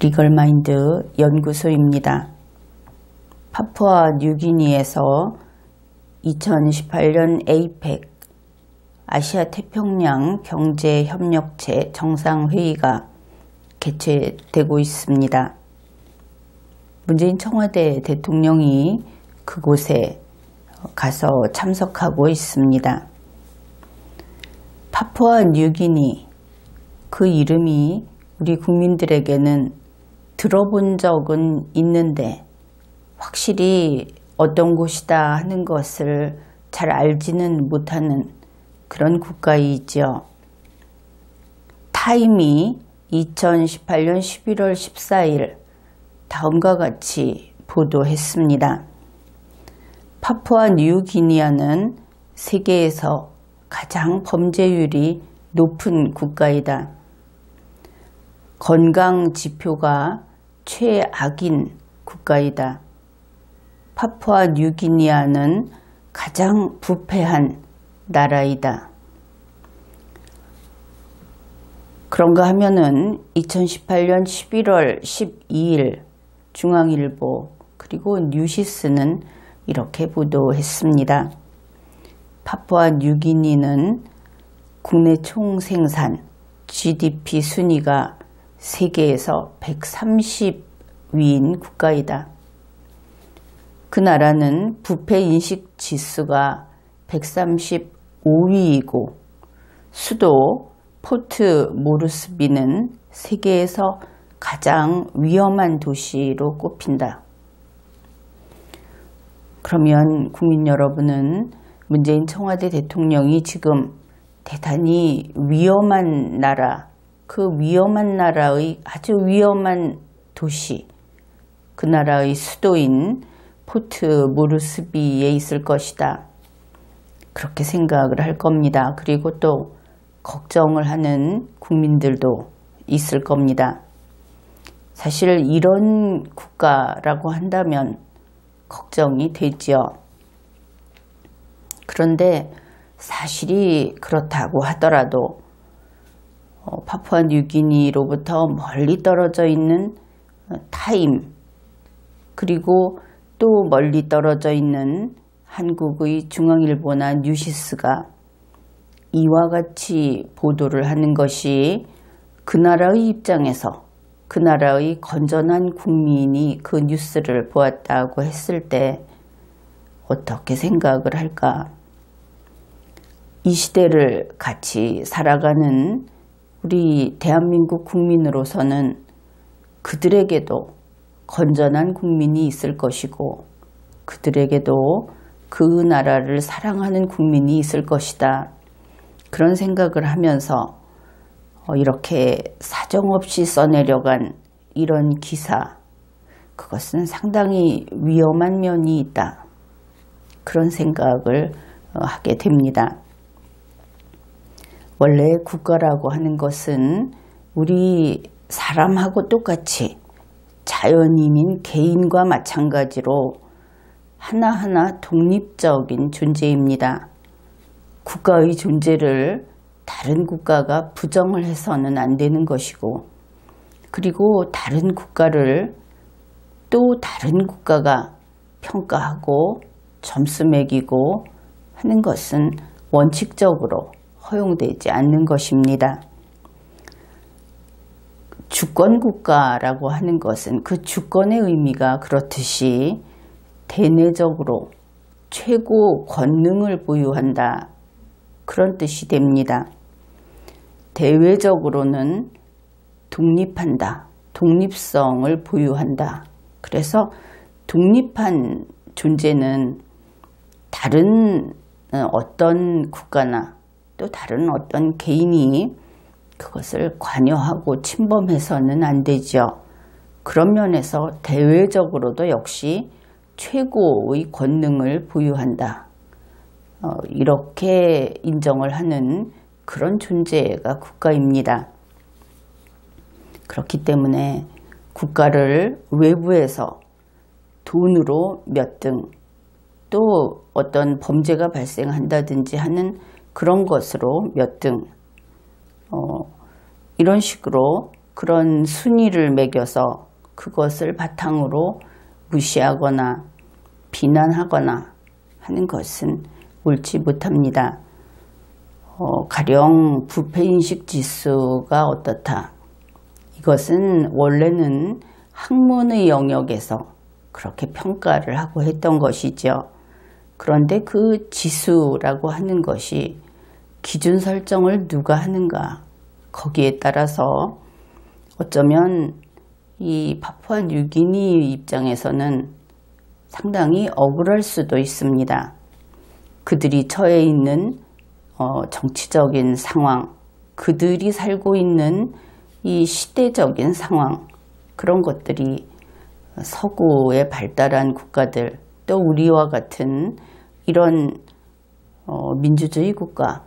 리걸마인드 연구소입니다. 파푸아 뉴기니에서 2018년 에이펙 아시아 태평양 경제협력체 정상회의가 개최되고 있습니다. 문재인 청와대 대통령이 그곳에 가서 참석하고 있습니다. 파푸아 뉴기니, 그 이름이 우리 국민들에게는 들어본 적은 있는데 확실히 어떤 곳이다 하는 것을 잘 알지는 못하는 그런 국가이지요. 타임이 2018년 11월 14일 다음과 같이 보도했습니다. 파푸아 뉴기니아는 세계에서 가장 범죄율이 높은 국가이다. 건강 지표가 최악인 국가이다. 파푸아 뉴기니아는 가장 부패한 나라이다. 그런가 하면은 2018년 11월 12일 중앙일보 그리고 뉴시스는 이렇게 보도했습니다. 파푸아 뉴기니는 국내 총생산 GDP 순위가 세계에서 130위인 국가이다. 그 나라는 부패인식 지수가 135위이고 수도 포트 모르스비는 세계에서 가장 위험한 도시로 꼽힌다. 그러면 국민 여러분은 문재인 청와대 대통령이 지금 대단히 위험한 나라, 그 위험한 나라의 아주 위험한 도시, 그 나라의 수도인 포트 모르스비에 있을 것이다. 그렇게 생각을 할 겁니다. 그리고 또 걱정을 하는 국민들도 있을 겁니다. 사실 이런 국가라고 한다면 걱정이 되지요. 그런데 사실이 그렇다고 하더라도 파푸아 뉴기니로부터 멀리 떨어져 있는 타임, 그리고 또 멀리 떨어져 있는 한국의 중앙일보나 뉴시스가 이와 같이 보도를 하는 것이 그 나라의 입장에서 그 나라의 건전한 국민이 그 뉴스를 보았다고 했을 때 어떻게 생각을 할까? 이 시대를 같이 살아가는 우리 대한민국 국민으로서는 그들에게도 건전한 국민이 있을 것이고 그들에게도 그 나라를 사랑하는 국민이 있을 것이다. 그런 생각을 하면서 이렇게 사정없이 써내려간 이런 기사, 그것은 상당히 위험한 면이 있다. 그런 생각을 하게 됩니다. 원래 국가라고 하는 것은 우리 사람하고 똑같이 자연인인 개인과 마찬가지로 하나하나 독립적인 존재입니다. 국가의 존재를 다른 국가가 부정을 해서는 안 되는 것이고, 그리고 다른 국가를 또 다른 국가가 평가하고 점수 매기고 하는 것은 원칙적으로 허용되지 않는 것입니다. 주권국가라고 하는 것은 그 주권의 의미가 그렇듯이 대내적으로 최고 권능을 보유한다. 그런 뜻이 됩니다. 대외적으로는 독립한다. 독립성을 보유한다. 그래서 독립한 존재는 다른 어떤 국가나 또 다른 어떤 개인이 그것을 관여하고 침범해서는 안 되죠. 그런 면에서 대외적으로도 역시 최고의 권능을 보유한다. 이렇게 인정을 하는 그런 존재가 국가입니다. 그렇기 때문에 국가를 외부에서 돈으로 몇 등, 또 어떤 범죄가 발생한다든지 하는 그런 것으로 몇 등, 이런 식으로 그런 순위를 매겨서 그것을 바탕으로 무시하거나 비난하거나 하는 것은 옳지 못합니다. 가령 부패인식 지수가 어떻다. 이것은 원래는 학문의 영역에서 그렇게 평가를 하고 했던 것이죠. 그런데 그 지수라고 하는 것이 기준 설정을 누가 하는가, 거기에 따라서 어쩌면 이 파푸아뉴기니 입장에서는 상당히 억울할 수도 있습니다. 그들이 처해 있는 정치적인 상황, 그들이 살고 있는 이 시대적인 상황, 그런 것들이 서구의 발달한 국가들, 또 우리와 같은 이런 민주주의 국가,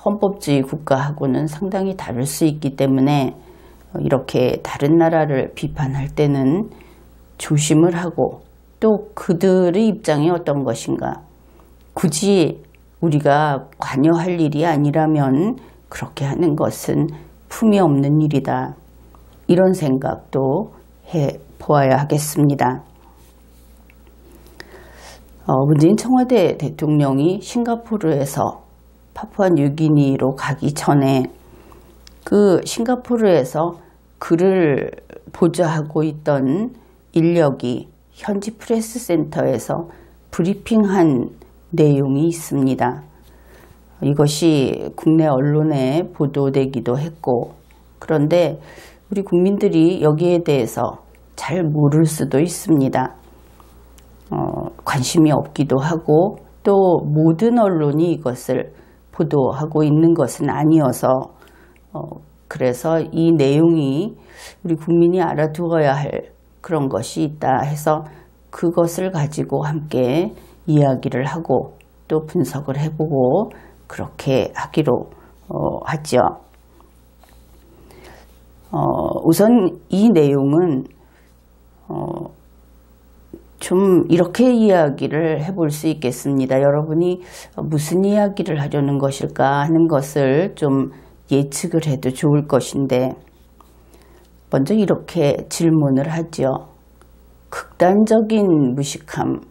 헌법주의 국가하고는 상당히 다를 수 있기 때문에 이렇게 다른 나라를 비판할 때는 조심을 하고, 또 그들의 입장이 어떤 것인가, 굳이 우리가 관여할 일이 아니라면 그렇게 하는 것은 품이 없는 일이다. 이런 생각도 해보아야 하겠습니다. 문재인 청와대 대통령이 싱가포르에서 파푸아뉴기니로 가기 전에 그 싱가포르에서 그를 보좌하고 있던 인력이 현지 프레스 센터에서 브리핑한 내용이 있습니다. 이것이 국내 언론에 보도되기도 했고, 그런데 우리 국민들이 여기에 대해서 잘 모를 수도 있습니다. 관심이 없기도 하고, 또 모든 언론이 이것을 보도하고 있는 것은 아니어서 그래서 이 내용이 우리 국민이 알아두어야 할 그런 것이 있다 해서 그것을 가지고 함께 이야기를 하고 또 분석을 해보고 그렇게 하기로 하죠. 우선 이 내용은 좀 이렇게 이야기를 해볼 수 있겠습니다. 여러분이 무슨 이야기를 하려는 것일까 하는 것을 좀 예측을 해도 좋을 것인데, 먼저 이렇게 질문을 하죠. 극단적인 무식함이라고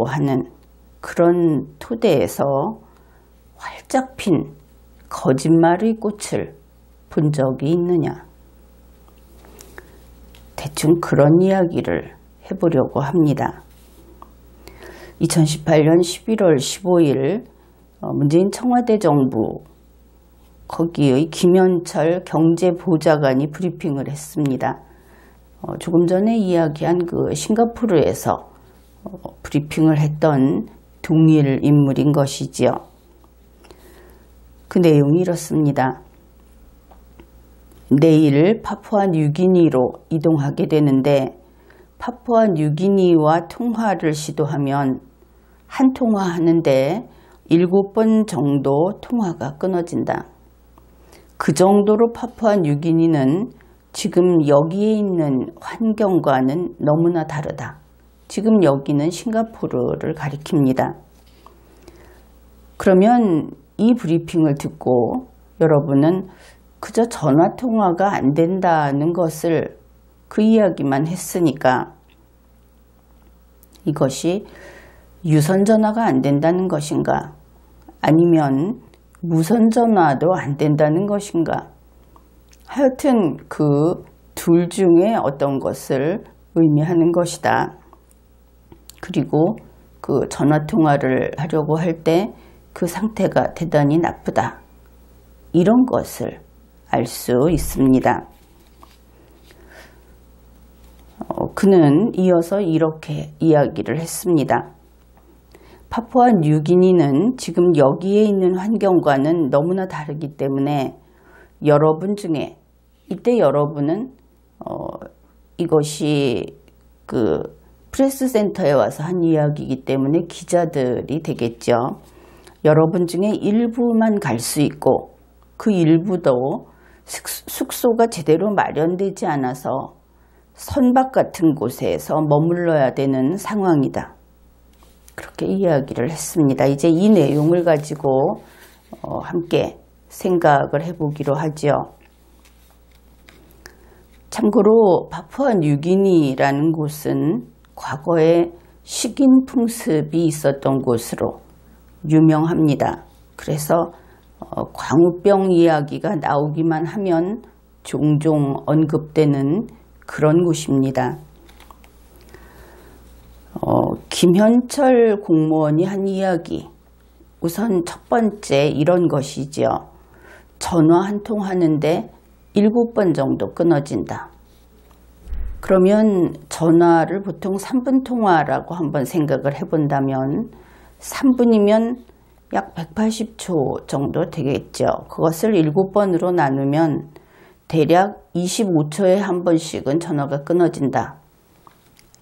하는 그런 토대에서 활짝 핀 거짓말의 꽃을 본 적이 있느냐? 대충 그런 이야기를 해보려고 합니다. 2018년 11월 15일 문재인 청와대 정부 거기의 김현철 경제보좌관이 브리핑을 했습니다. 조금 전에 이야기한 그 싱가포르에서 브리핑을 했던 동일 인물인 것이지요. 그 내용이 이렇습니다. 내일 파푸아뉴기니로 이동하게 되는데 파푸아뉴기니와 통화를 시도하면 한 통화하는데 7번 정도 통화가 끊어진다. 그 정도로 파푸아뉴기니는 지금 여기에 있는 환경과는 너무나 다르다. 지금 여기는 싱가포르를 가리킵니다. 그러면 이 브리핑을 듣고 여러분은 그저 전화통화가 안 된다는 것을 그 이야기만 했으니까 이것이 유선전화가 안 된다는 것인가? 아니면 무선전화도 안 된다는 것인가? 하여튼 그 둘 중에 어떤 것을 의미하는 것이다. 그리고 그 전화통화를 하려고 할 때 그 상태가 대단히 나쁘다. 이런 것을 알 수 있습니다. 그는 이어서 이렇게 이야기를 했습니다. 파푸아뉴기니는 지금 여기에 있는 환경과는 너무나 다르기 때문에 여러분 중에 이때 여러분은 이것이 그 프레스 센터에 와서 한 이야기이기 때문에 기자들이 되겠죠. 여러분 중에 일부만 갈 수 있고 그 일부도 숙소가 제대로 마련되지 않아서 선박 같은 곳에서 머물러야 되는 상황이다. 그렇게 이야기를 했습니다. 이제 이 내용을 가지고 함께 생각을 해보기로 하죠. 참고로 파푸아뉴기니라는 곳은 과거에 식인 풍습이 있었던 곳으로 유명합니다. 그래서 광우병 이야기가 나오기만 하면 종종 언급되는 그런 곳입니다. 김현철 공무원이 한 이야기, 우선 첫 번째 이런 것이죠. 전화 한 통 하는데 7번 정도 끊어진다. 그러면 전화를 보통 3분 통화라고 한번 생각을 해본다면 3분이면 약 180초 정도 되겠죠. 그것을 7번으로 나누면 대략 25초에 한 번씩은 전화가 끊어진다.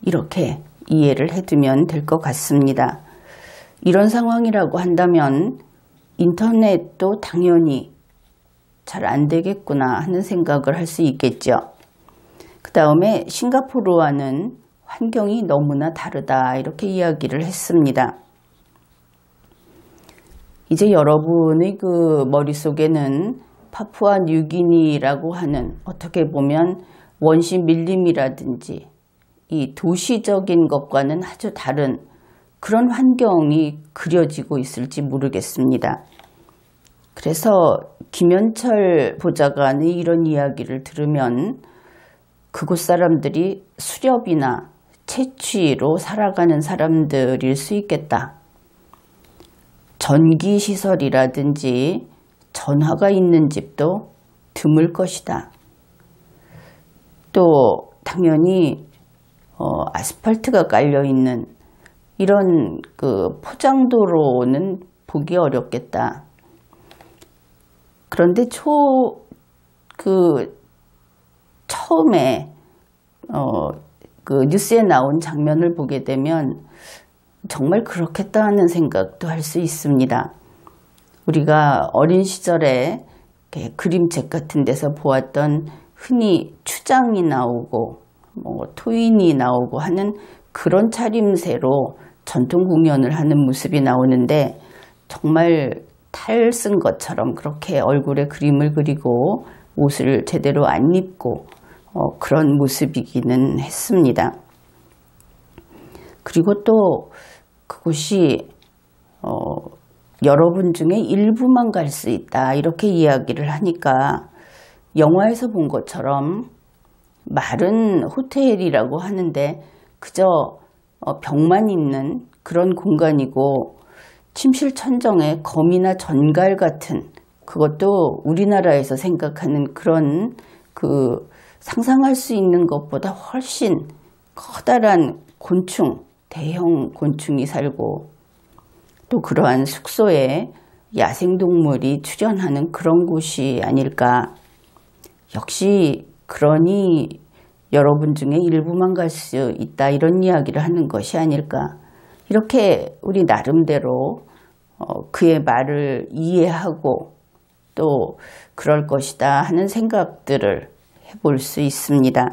이렇게 이해를 해두면 될 것 같습니다. 이런 상황이라고 한다면 인터넷도 당연히 잘 안 되겠구나 하는 생각을 할 수 있겠죠. 그 다음에 싱가포르와는 환경이 너무나 다르다 이렇게 이야기를 했습니다. 이제 여러분의 그 머릿속에는 파푸아뉴기니라고 하는 어떻게 보면 원시 밀림이라든지 이 도시적인 것과는 아주 다른 그런 환경이 그려지고 있을지 모르겠습니다. 그래서 김현철 보좌관의 이런 이야기를 들으면 그곳 사람들이 수렵이나 채취로 살아가는 사람들일 수 있겠다. 전기시설이라든지 전화가 있는 집도 드물 것이다. 또 당연히 아스팔트가 깔려있는 이런 그 포장도로는 보기 어렵겠다. 그런데 처음에 그 뉴스에 나온 장면을 보게 되면 정말 그렇겠다 하는 생각도 할 수 있습니다. 우리가 어린 시절에 그림책 같은 데서 보았던 흔히 추장이 나오고 토인이 나오고 하는 그런 차림새로 전통 공연을 하는 모습이 나오는데 정말 탈 쓴 것처럼 그렇게 얼굴에 그림을 그리고 옷을 제대로 안 입고 그런 모습이기는 했습니다. 그리고 또 그곳이 여러분 중에 일부만 갈 수 있다 이렇게 이야기를 하니까 영화에서 본 것처럼 마른 호텔이라고 하는데 그저 벽만 있는 그런 공간이고 침실천정에 거미나 전갈 같은 그것도 우리나라에서 생각하는 그런 그 상상할 수 있는 것보다 훨씬 커다란 곤충, 대형 곤충이 살고 또 그러한 숙소에 야생동물이 출현하는 그런 곳이 아닐까. 역시 그러니 여러분 중에 일부만 갈 수 있다 이런 이야기를 하는 것이 아닐까. 이렇게 우리 나름대로 그의 말을 이해하고 또 그럴 것이다 하는 생각들을 해볼 수 있습니다.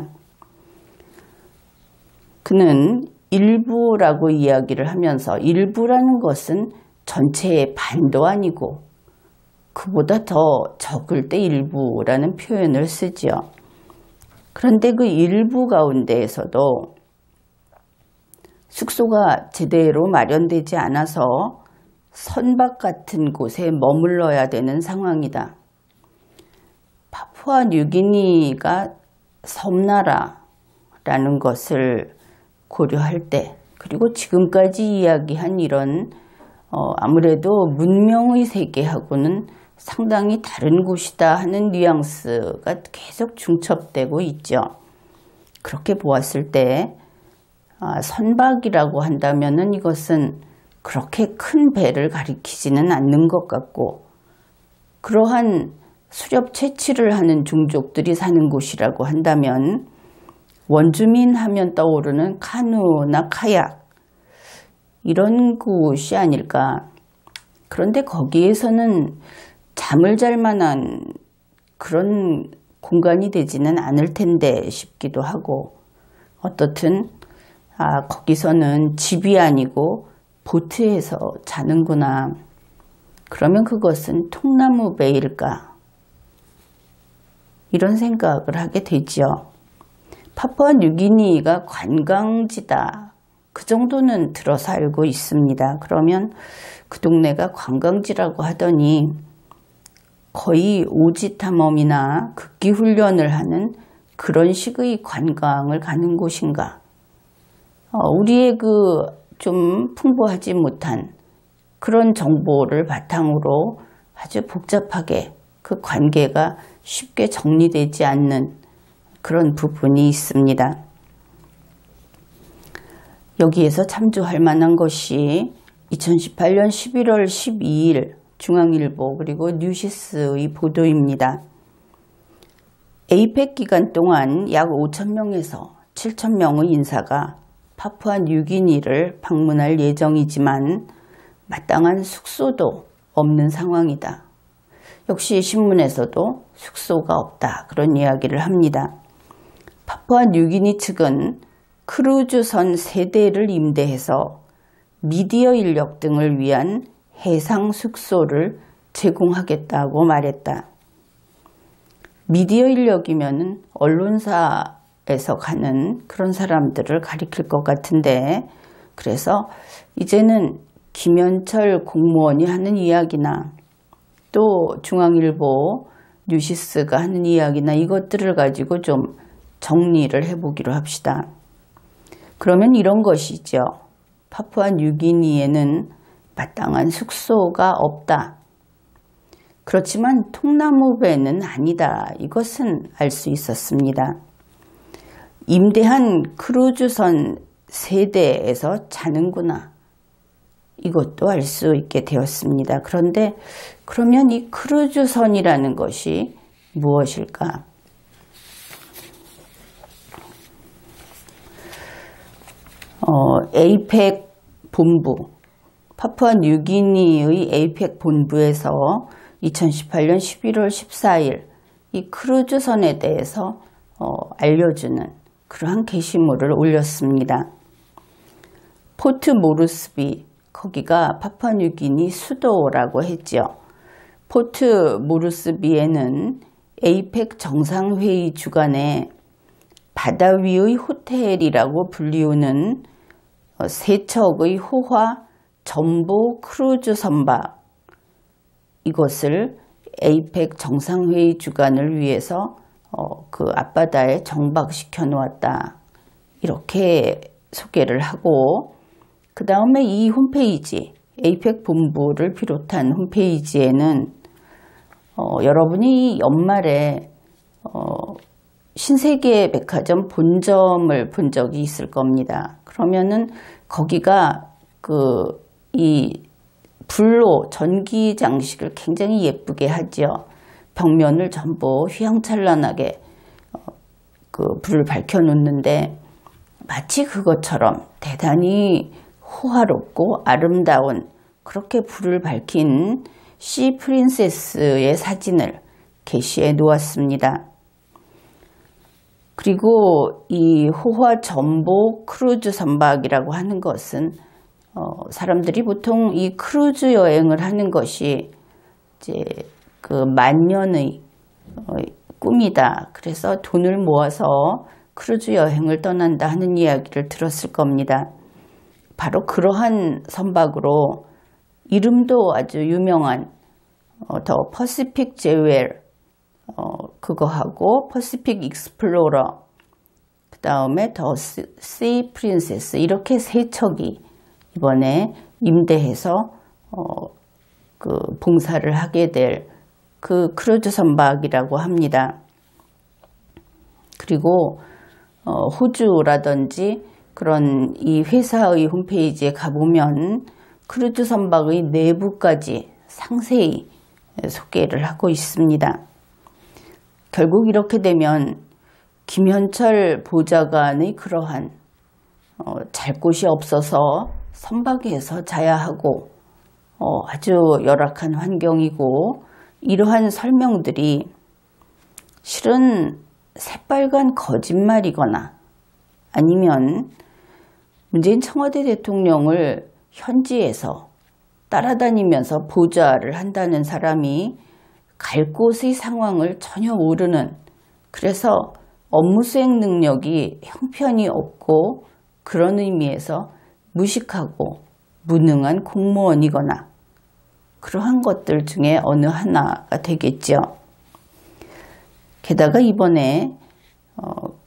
그는 일부라고 이야기를 하면서 일부라는 것은 전체의 반도 아니고 그보다 더 적을 때 일부라는 표현을 쓰죠. 그런데 그 일부 가운데에서도 숙소가 제대로 마련되지 않아서 선박 같은 곳에 머물러야 되는 상황이다. 파푸아뉴기니가 섬나라라는 것을 고려할 때 그리고 지금까지 이야기한 이런 아무래도 문명의 세계하고는 상당히 다른 곳이다 하는 뉘앙스가 계속 중첩되고 있죠. 그렇게 보았을 때 선박이라고 한다면은 이것은 그렇게 큰 배를 가리키지는 않는 것 같고 그러한 수렵 채취를 하는 종족들이 사는 곳이라고 한다면 원주민 하면 떠오르는 카누나 카약 이런 곳이 아닐까. 그런데 거기에서는 잠을 잘 만한 그런 공간이 되지는 않을 텐데 싶기도 하고 어떻든 거기서는 집이 아니고 보트에서 자는구나. 그러면 그것은 통나무 배일까? 이런 생각을 하게 되죠. 파푸아뉴기니가 관광지다. 그 정도는 들어서 알고 있습니다. 그러면 그 동네가 관광지라고 하더니 거의 오지 탐험이나 극기 훈련을 하는 그런 식의 관광을 가는 곳인가? 우리의 그 좀 풍부하지 못한 그런 정보를 바탕으로 아주 복잡하게 그 관계가 쉽게 정리되지 않는 그런 부분이 있습니다. 여기에서 참조할 만한 것이 2018년 11월 12일 중앙일보 그리고 뉴시스의 보도입니다. 에이펙 기간 동안 약 5,000명에서 7,000명의 인사가 파푸아뉴기니를 방문할 예정이지만 마땅한 숙소도 없는 상황이다. 역시 신문에서도 숙소가 없다. 그런 이야기를 합니다. 파푸아뉴기니 측은 크루즈선 3대를 임대해서 미디어 인력 등을 위한 해상 숙소를 제공하겠다고 말했다. 미디어 인력이면 언론사에서 가는 그런 사람들을 가리킬 것 같은데, 그래서 이제는 김현철 공무원이 하는 이야기나 또 중앙일보 뉴시스가 하는 이야기나 이것들을 가지고 좀 정리를 해보기로 합시다. 그러면 이런 것이죠. 파푸아뉴기니에는 마땅한 숙소가 없다. 그렇지만 통나무배는 아니다. 이것은 알 수 있었습니다. 임대한 크루즈선 3대에서 자는구나. 이것도 알 수 있게 되었습니다. 그런데 그러면 이 크루즈선이라는 것이 무엇일까? 에이펙 본부, 파푸아뉴기니의 에이펙 본부에서 2018년 11월 14일 이 크루즈선에 대해서 알려주는 그러한 게시물을 올렸습니다. 포트 모르스비, 거기가 파푸아뉴기니 수도라고 했죠. 포트 모르스비에는 에이펙 정상회의 주간에 바다 위의 호텔이라고 불리우는 3척의 호화 전보 크루즈 선박, 이것을 에이펙 정상회의 주간을 위해서 그 앞바다에 정박시켜 놓았다. 이렇게 소개를 하고, 그 다음에 이 홈페이지, 에이펙 본부를 비롯한 홈페이지에는 여러분이 연말에 신세계 백화점 본점을 본 적이 있을 겁니다. 그러면은 거기가 이 불로 전기 장식을 굉장히 예쁘게 하죠. 벽면을 전부 휘황찬란하게 불을 밝혀 놓는데, 마치 그것처럼 대단히 호화롭고 아름다운 그렇게 불을 밝힌 시 프린세스의 사진을 게시해 놓았습니다. 그리고 이 호화 전보 크루즈 선박이라고 하는 것은 사람들이 보통 이 크루즈 여행을 하는 것이 이제 그 만년의 꿈이다. 그래서 돈을 모아서 크루즈 여행을 떠난다 하는 이야기를 들었을 겁니다. 바로 그러한 선박으로 이름도 아주 유명한 더 퍼시픽 제웰, 그거하고 퍼시픽 익스플로러, 그 다음에 더 시 프린세스, 이렇게 3척이 이번에 임대해서 그 봉사를 하게 될 그 크루즈 선박이라고 합니다. 그리고 호주라든지 그런 이 회사의 홈페이지에 가보면 크루즈 선박의 내부까지 상세히 소개를 하고 있습니다. 결국 이렇게 되면 김현철 보좌관의 그러한 잘 곳이 없어서 선박에서 자야 하고 아주 열악한 환경이고, 이러한 설명들이 실은 새빨간 거짓말이거나 아니면 문재인 청와대 대통령을 현지에서 따라다니면서 보좌를 한다는 사람이 갈 곳의 상황을 전혀 모르는, 그래서 업무 수행 능력이 형편이 없고 그런 의미에서 무식하고 무능한 공무원이거나 그러한 것들 중에 어느 하나가 되겠죠. 게다가 이번에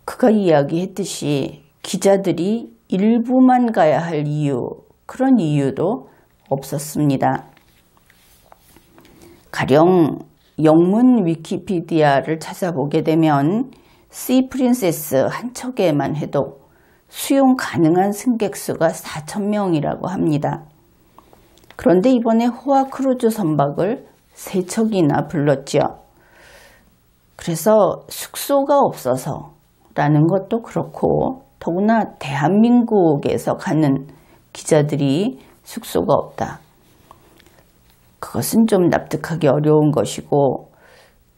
그가 이야기했듯이 기자들이 일부만 가야 할 이유, 그런 이유도 없었습니다. 가령 영문 위키피디아를 찾아보게 되면 씨 프린세스 한 척에만 해도 수용 가능한 승객 수가 4,000명이라고 합니다. 그런데 이번에 호화 크루즈 선박을 3척이나 불렀죠. 그래서 숙소가 없어서 라는 것도 그렇고 더구나 대한민국에서 가는 기자들이 숙소가 없다. 그것은 좀 납득하기 어려운 것이고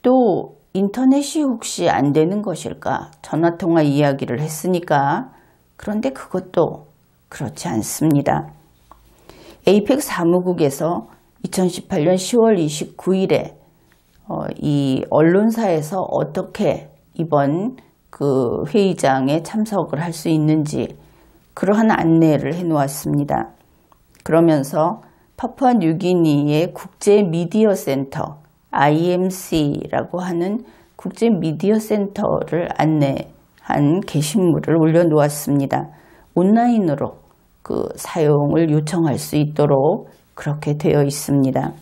또 인터넷이 혹시 안 되는 것일까? 전화통화 이야기를 했으니까. 그런데 그것도 그렇지 않습니다. 에이펙 사무국에서 2018년 10월 29일에 이 언론사에서 어떻게 이번 그 회의장에 참석을 할 수 있는지 그러한 안내를 해 놓았습니다. 그러면서 파푸아뉴기니의 국제 미디어 센터 IMC라고 하는 국제 미디어 센터를 안내한 게시물을 올려놓았습니다. 온라인으로 그 사용을 요청할 수 있도록 그렇게 되어 있습니다.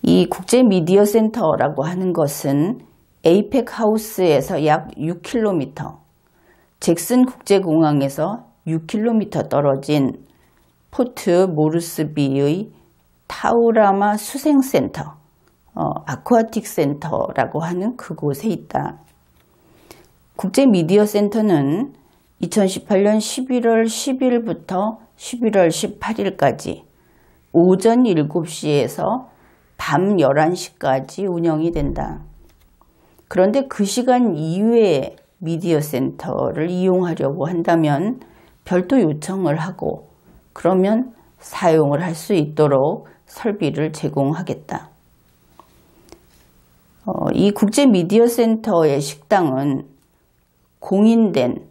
이 국제 미디어 센터라고 하는 것은 에이펙 하우스에서 약 6km, 잭슨 국제공항에서 6km 떨어진 포트 모르스비의 타우라마 수생센터, 아쿠아틱 센터라고 하는 그곳에 있다. 국제 미디어 센터는 2018년 11월 10일부터 11월 18일까지 오전 7시에서 밤 11시까지 운영이 된다. 그런데 그 시간 이외에 미디어 센터를 이용하려고 한다면 별도 요청을 하고 그러면 사용을 할 수 있도록 설비를 제공하겠다. 이 국제 미디어 센터의 식당은 공인된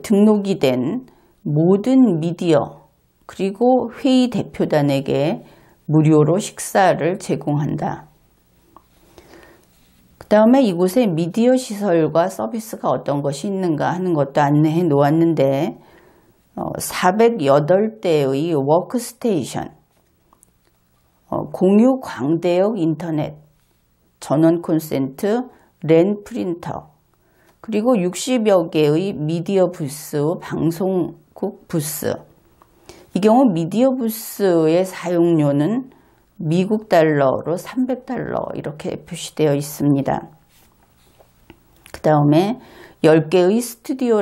등록이 된 모든 미디어 그리고 회의 대표단에게 무료로 식사를 제공한다. 그 다음에 이곳에 미디어 시설과 서비스가 어떤 것이 있는가 하는 것도 안내해 놓았는데 408대의 워크스테이션, 공유 광대역 인터넷, 전원 콘센트, 랜 프린터, 그리고 60여 개의 미디어 부스, 방송국 부스. 이 경우 미디어 부스의 사용료는 미국 달러로 300달러 이렇게 표시되어 있습니다. 그 다음에 10개의 스튜디오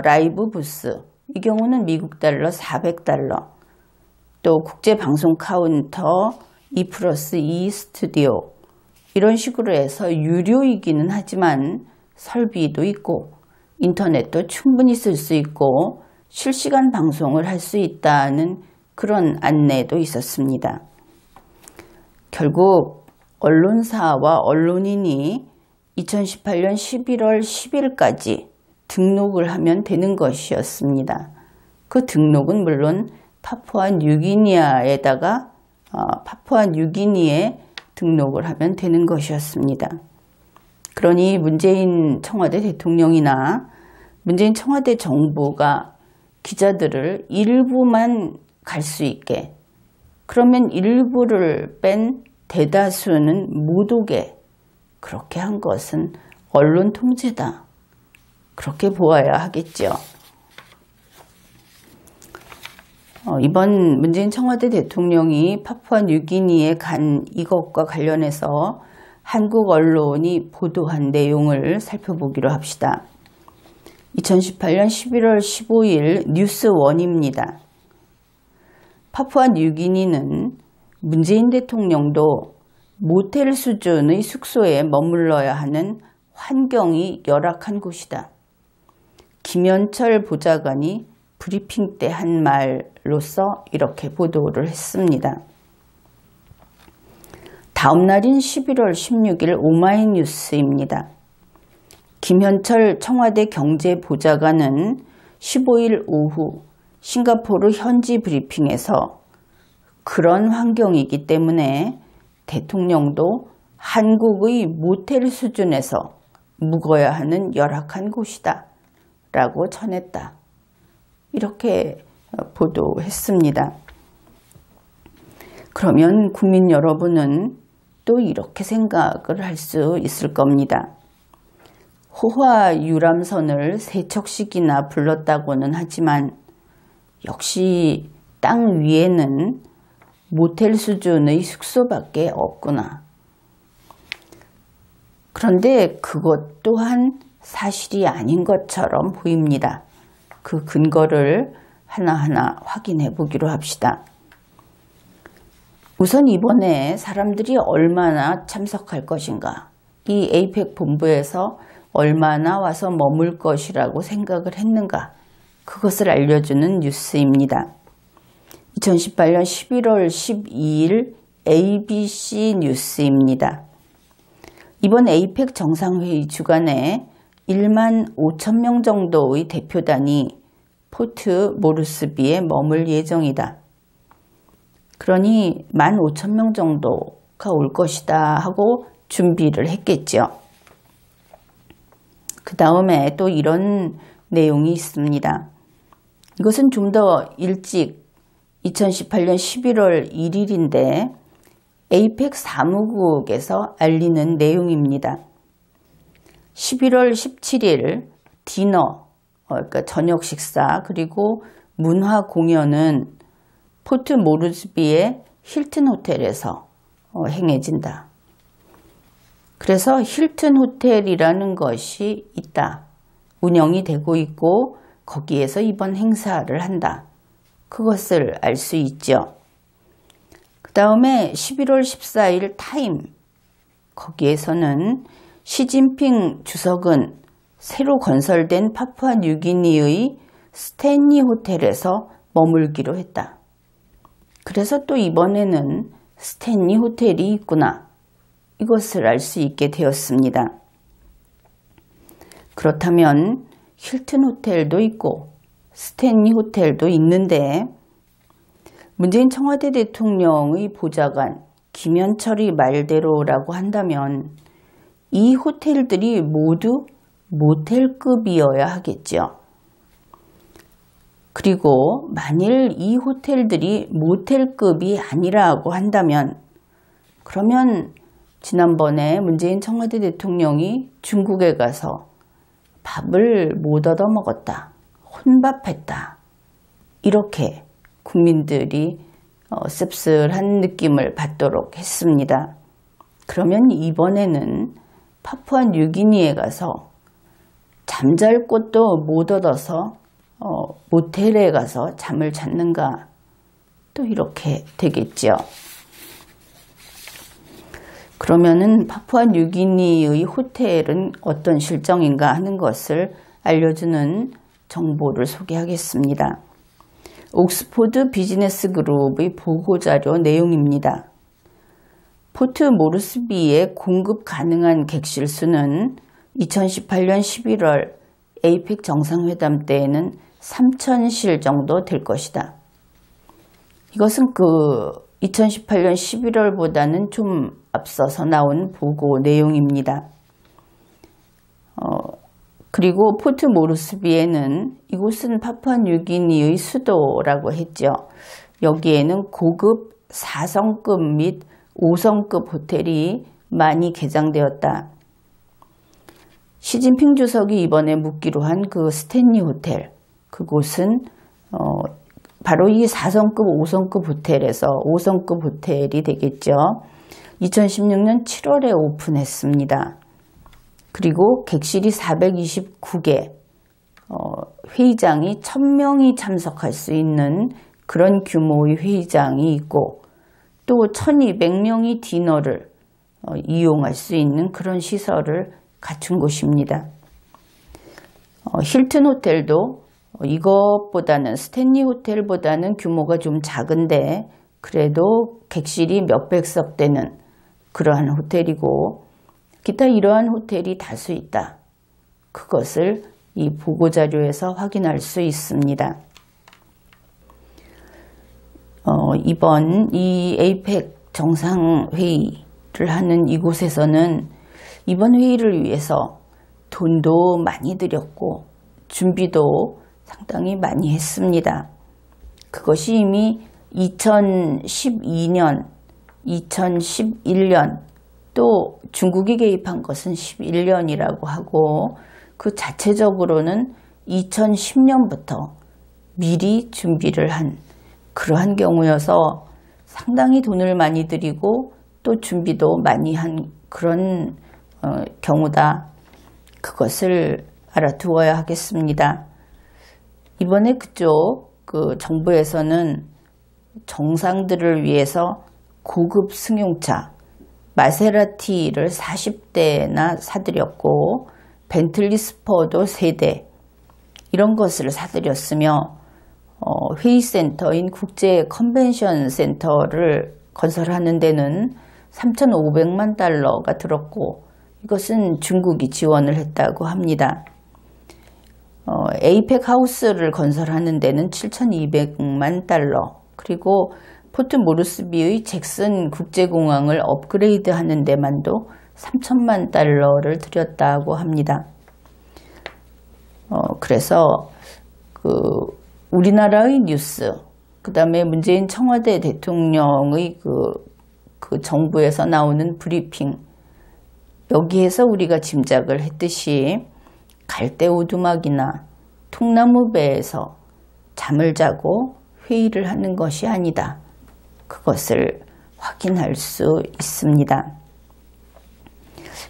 라이브 부스, 이 경우는 미국 달러 400달러, 또 국제방송 카운터 2+2 스튜디오, 이런 식으로 해서 유료이기는 하지만 설비도 있고 인터넷도 충분히 쓸 수 있고 실시간 방송을 할 수 있다는 그런 안내도 있었습니다. 결국 언론사와 언론인이 2018년 11월 10일까지 등록을 하면 되는 것이었습니다. 그 등록은 물론 파푸아뉴기니아에다가 파푸아뉴기니에 등록을 하면 되는 것이었습니다. 그러니 문재인 청와대 대통령이나 문재인 청와대 정부가 기자들을 일부만 갈 수 있게, 그러면 일부를 뺀 대다수는 못 오게 그렇게 한 것은 언론 통제다. 그렇게 보아야 하겠죠. 이번 문재인 청와대 대통령이 파푸아뉴기니에 간 이것과 관련해서 한국 언론이 보도한 내용을 살펴보기로 합시다. 2018년 11월 15일 뉴스원입니다. 파푸아뉴기니는 문재인 대통령도 모텔 수준의 숙소에 머물러야 하는 환경이 열악한 곳이다. 김현철 보좌관이 브리핑 때 한 말로서 이렇게 보도를 했습니다. 다음 날인 11월 16일 오마이뉴스입니다. 김현철 청와대 경제보좌관은 15일 오후 싱가포르 현지 브리핑에서 그런 환경이기 때문에 대통령도 한국의 모텔 수준에서 묵어야 하는 열악한 곳이다 라고 전했다. 이렇게 보도했습니다. 그러면 국민 여러분은 또 이렇게 생각을 할 수 있을 겁니다. 호화 유람선을 세척씩이나 불렀다고는 하지만 역시 땅 위에는 모텔 수준의 숙소밖에 없구나. 그런데 그것 또한 사실이 아닌 것처럼 보입니다. 그 근거를 하나하나 확인해 보기로 합시다. 우선 이번에 사람들이 얼마나 참석할 것인가, 이 에이펙 본부에서 얼마나 와서 머물 것이라고 생각을 했는가, 그것을 알려주는 뉴스입니다. 2018년 11월 12일 ABC 뉴스입니다. 이번 에이펙 정상회의 주간에 1만 5천 명 정도의 대표단이 포트 모르스비에 머물 예정이다. 그러니 1만 5천 명 정도가 올 것이다 하고 준비를 했겠죠. 그 다음에 또 이런 내용이 있습니다. 이것은 좀 더 일찍 2018년 11월 1일인데 에이펙 사무국에서 알리는 내용입니다. 11월 17일 디너, 그러니까 저녁 식사, 그리고 문화 공연은 포트 모르스비의 힐튼 호텔에서 행해진다. 그래서 힐튼 호텔이라는 것이 있다. 운영이 되고 있고 거기에서 이번 행사를 한다. 그것을 알 수 있죠. 그 다음에 11월 14일 타임, 거기에서는 시진핑 주석은 새로 건설된 파푸아 뉴기니의 스탠리 호텔에서 머물기로 했다. 그래서 또 이번에는 스탠리 호텔이 있구나, 이것을 알 수 있게 되었습니다. 그렇다면 힐튼 호텔도 있고 스탠리 호텔도 있는데 문재인 청와대 대통령의 보좌관 김현철이 말대로라고 한다면 이 호텔들이 모두 모텔급이어야 하겠죠. 그리고 만일 이 호텔들이 모텔급이 아니라고 한다면 그러면 지난번에 문재인 청와대 대통령이 중국에 가서 밥을 못 얻어 먹었다, 혼밥했다, 이렇게 국민들이 씁쓸한 느낌을 받도록 했습니다. 그러면 이번에는 파푸아 뉴기니에 가서 잠잘 곳도 못 얻어서 모텔에 가서 잠을 잤는가, 또 이렇게 되겠죠. 그러면은 파푸아 뉴기니의 호텔은 어떤 실정인가 하는 것을 알려주는 정보를 소개하겠습니다. 옥스포드 비즈니스 그룹의 보고자료 내용입니다. 포트 모르스비에 공급 가능한 객실 수는 2018년 11월 에이펙 정상회담 때에는 3,000실 정도 될 것이다. 이것은 2018년 11월보다는 좀 앞서서 나온 보고 내용입니다. 그리고 포트 모르스비에는, 이곳은 파푸아 뉴기니의 수도라고 했죠. 여기에는 고급 4성급 및 5성급 호텔이 많이 개장되었다. 시진핑 주석이 이번에 묵기로 한 그 스탠리 호텔, 그곳은 바로 이 4성급, 5성급 호텔에서 5성급 호텔이 되겠죠. 2016년 7월에 오픈했습니다. 그리고 객실이 429개, 회의장이 1000명이 참석할 수 있는 그런 규모의 회의장이 있고, 또 1200명이 디너를 이용할 수 있는 그런 시설을 갖춘 곳입니다. 힐튼 호텔도 이것보다는, 스탠리 호텔보다는 규모가 좀 작은데 그래도 객실이 몇백석 되는 그러한 호텔이고, 기타 이러한 호텔이 다수 있다. 그것을 이 보고자료에서 확인할 수 있습니다. 이번 이 에이펙 정상회의를 하는 이곳에서는 이번 회의를 위해서 돈도 많이 들였고 준비도 상당히 많이 했습니다. 그것이 이미 2012년, 2011년 또 중국이 개입한 것은 11년이라고 하고 그 자체적으로는 2010년부터 미리 준비를 한 그러한 경우여서 상당히 돈을 많이 들이고 또 준비도 많이 한 그런 경우다. 그것을 알아두어야 하겠습니다. 이번에 그쪽 정부에서는 정상들을 위해서 고급 승용차 마세라티를 40대나 사들였고 벤틀리 스퍼도 3대 이런 것을 사들였으며 회의센터인 국제 컨벤션 센터를 건설하는 데는 3,500만 달러가 들었고 이것은 중국이 지원을 했다고 합니다. 에이펙 하우스를 건설하는 데는 7,200만 달러 그리고 포트 모르스비의 잭슨 국제공항을 업그레이드 하는 데만도 3천만 달러를 들였다고 합니다. 그래서 우리나라의 뉴스, 그 다음에 문재인 청와대 대통령의 그 정부에서 나오는 브리핑, 여기에서 우리가 짐작을 했듯이 갈대 오두막이나 통나무 배에서 잠을 자고 회의를 하는 것이 아니다. 그것을 확인할 수 있습니다.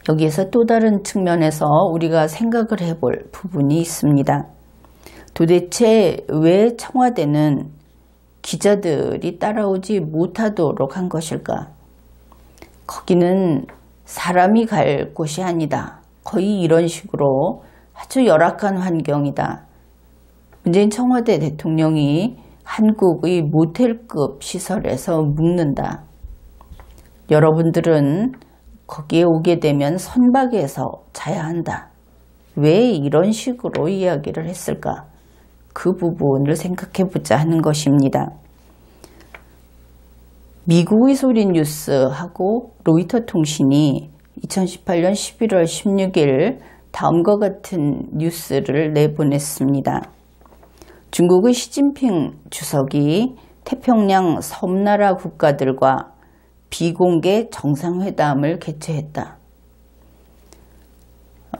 여기에서 또 다른 측면에서 우리가 생각을 해볼 부분이 있습니다. 도대체 왜 청와대는 기자들이 따라오지 못하도록 한 것일까? 거기는 사람이 갈 곳이 아니다. 거의 이런 식으로 아주 열악한 환경이다. 문재인 청와대 대통령이 한국의 모텔급 시설에서 묵는다. 여러분들은 거기에 오게 되면 선박에서 자야 한다. 왜 이런 식으로 이야기를 했을까? 그 부분을 생각해 보자 하는 것입니다. 미국의 소리 뉴스하고 로이터 통신이 2018년 11월 16일 다음과 같은 뉴스를 내보냈습니다. 중국의 시진핑 주석이 태평양 섬나라 국가들과 비공개 정상회담을 개최했다.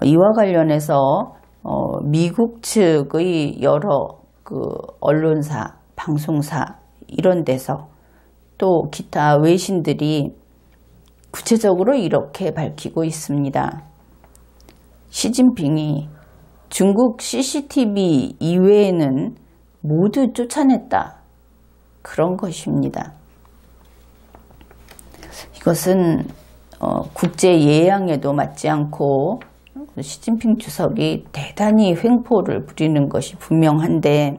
이와 관련해서 미국 측의 여러 언론사, 방송사 이런 데서 또 기타 외신들이 구체적으로 이렇게 밝히고 있습니다. 시진핑이 중국 CCTV 이외에는 모두 쫓아냈다. 그런 것입니다. 이것은 국제 예양에도 맞지 않고 시진핑 주석이 대단히 횡포를 부리는 것이 분명한데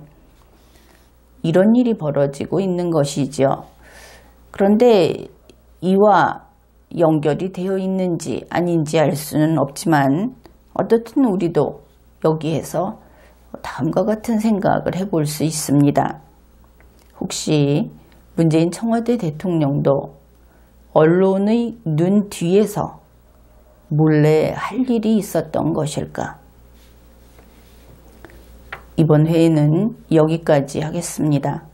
이런 일이 벌어지고 있는 것이죠. 그런데 이와 연결이 되어 있는지 아닌지 알 수는 없지만 어떻든 우리도 여기에서 다음과 같은 생각을 해볼 수 있습니다. 혹시 문재인 청와대 대통령도 언론의 눈 뒤에서 몰래 할 일이 있었던 것일까? 이번 회의는 여기까지 하겠습니다.